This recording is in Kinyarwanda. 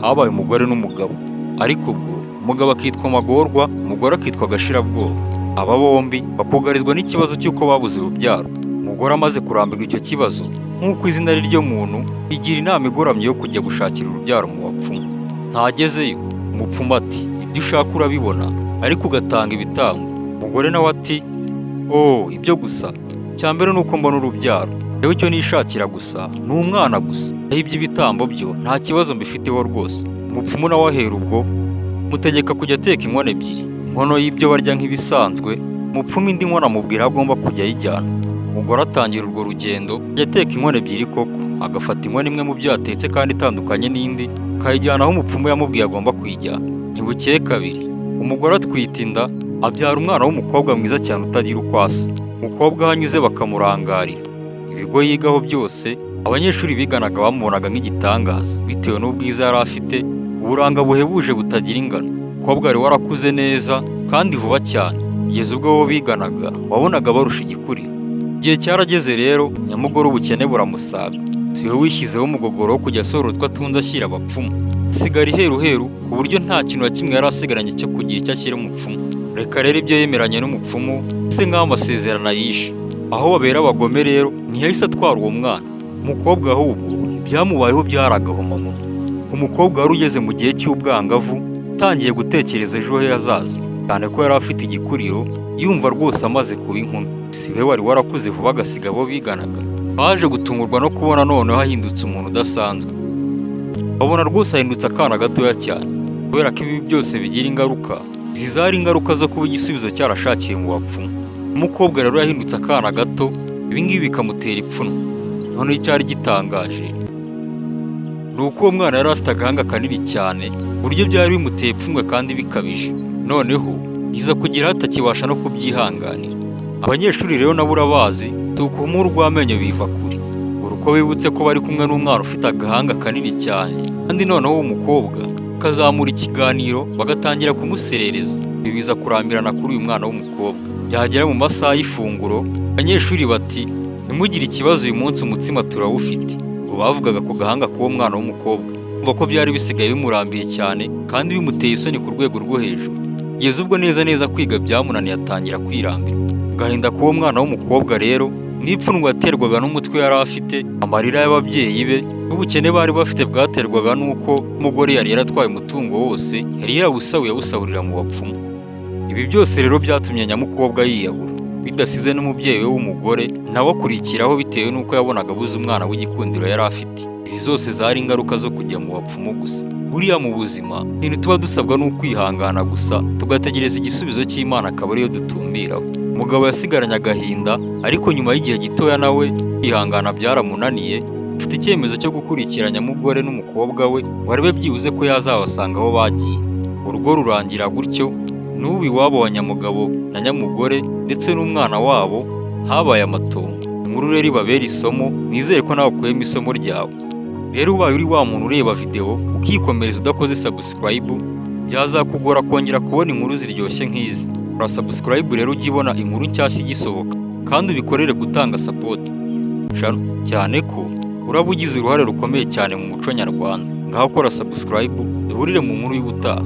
habaye umugore n'umugabo, ariko ubwo umugabo akitwa Magorwa, umugore akitwa Gashirabwoba. Aba bombi bakugarizwa n'ikibazo cy'uko babuze urubyaro. Umugore amaze kurambirwa icyo kibazo, nk'uko izina ryo muntu, igira inama igoramye yo kujya gushakira urubyaro mu bapfumu. Ntagezeyo, umupfumu ati ibyo ushaka urabibona, ariko ugatanga ibitambo. Umugore nawe ati ibyo gusa, icya mbere ni uko mbona urubyaro, rero icyo nishakira gusa ni umwana gusa, naho iby'ibitambo byo nta kibazo mbifiteho rwose. Umupfumu nawe ahera ubwo mutegeka kujya ateka inkono ebyiri, inkono y'ibyo barya nk'ibisanzwe, umupfumu indi nkono amubwira aho agomba kujya ayijyana. Umugore atangira urwo rugendo, yateka inkono ebyiri koko, agafata inkono imwe mu byo yatetse kandi itandukanye n'indi, akayijyana aho umupfumu yamubwiye agomba kuyijyana. Ntibukeye kabiri, umugore atwita inda, abyara umwana w'umukobwa mwiza cyane utagira uko asa. Umukobwa aho anyuze bakamurangarira. Ibigo yigaho byose, abanyeshuri biganaga bamubonaga nk'igitangaza, bitewe n'ubwiza yari afite, uburanga buhebuje butagira ingano. Umukobwa wari warakuze neza kandi vuba cyane, kugeza ubwo bo biganaga wabonaga barusha igikuriro. Igihe cyarageze rero, nyamugore ubukene buramusaga, si we wishyizeho umugogoro wo kujya asohora utwo atunze ashyira abapfumu. Asigara iheruheru ku buryo nta kintu na kimwe yari asigaranye cyo kugira icyo ashyira umupfumu. Reka rero ibyo yemeranye n'umupfumu se nk'aho amasezerano yishe. Aho babera abagome rero, ntiyahise atwara uwo mwana. Umukobwa ahubwo ibyamubayeho byaragahomamunwa. Umukobwa wari ugeze mu gihe cy'ubwangavu, utangiye gutekereza ejo he hazaza, cyane ko yari afite igikuriro, yumva rwose amaze kuba inkumi. Si we wari warakuze vuba agasiga abo biganaga. Baje gutungurwa no kubona noneho ahindutse umuntu udasanzwe. Babona rwose ahindutse akana gatoya cyane. Kubera ko ibi byose bigira ingaruka, izi zari ingaruka zo kuba igisubizo cyarashakiye mu bapfumu. Umukobwa rero yahindutse akana gato, ibingibi bikamutera ipfunwe. Noneho icyari gitangaje ni uko uwo mwana yari afite agahanga kanini cyane, uburyo byari bimuteye ipfunwe kandi bikabije. Noneho iza kugira atakibasha no kubyihanganira. Abanyeshuri rero nabo urabazi, tukumu urw'amenyo biva kure. Uko bibutse ko bari kumwe n'umwana ufite agahanga kanini cyane, kandi noneho uwo mukobwa akazamura ikiganiro bagatangira kumuserereza. Ibi biza kurambirana kuri uyu mwana w'umukobwa. Byagera mu masaha y'ifunguro, abanyeshuri bati ntimugire ikibazo, uyu munsi umutsima turawufite. Ngo bavugaga ku gahanga k'uwo mwana w'umukobwa, umva ko byari bisigaye bimurambiye cyane kandi bimuteye isoni ku rwego rwo hejuru. Kugeza ubwo neza kwiga byamunaniye atangira kwirambira. Agahinda k'uwo mwana w'umukobwa rero n'ipfunwe yaterwaga n'umutwe yari afite, amarira y'ababyeyi be n'ubukene bari bafite bwaterwaga n'uko umugore yari yaratwaye umutungo wose, yari yawusahuye awusahurira mu bapfumu. Ibi byose rero byatumye nyamukobwa yiyahura, bidasize n'umubyeyi we w'umugore nawe akurikiraho bitewe n'uko yabonaga abuze umwana w'igikundiro yari afite. Izi zose zari ingaruka zo kujya mu bapfumu gusa. Buriya mu buzima, ikintu tuba dusabwa ni ukwihangana gusa, tugategereza igisubizo cy'Imana akaba ariyo dutumbiraho. Umugabo yasigaranye agahinda, ariko nyuma y'igihe gitoya nawe kwihangana byaramunaniye, afite icyemezo cyo gukurikira nyamugore n'umukobwa we, warebe byibuze ko yazabasanga aho bagiye. Urugo rurangira gutyo, n'ubu iwabo wa nyamugabo na nyamugore ndetse n'umwana wabo habaye amatongo. Inkuru rero ibabera isomo, nizere ko nawe ukuyemo isomo ryawe. Rero ubaye uri wa muntu ureba video ukikomereza udakoze subscribe, byazakugora kongera kubona inkuru ziryoshye nk'izi. Kora subscribe rero ujye ubona inkuru nshyashya igisohoka, kandi ubikorere gutanga support cyane ko uraba ugize uruhare rukomeye cyane mu muco nyarwanda. Ngaho kora subscribe, duhurire mu nkuru y'ubutaha.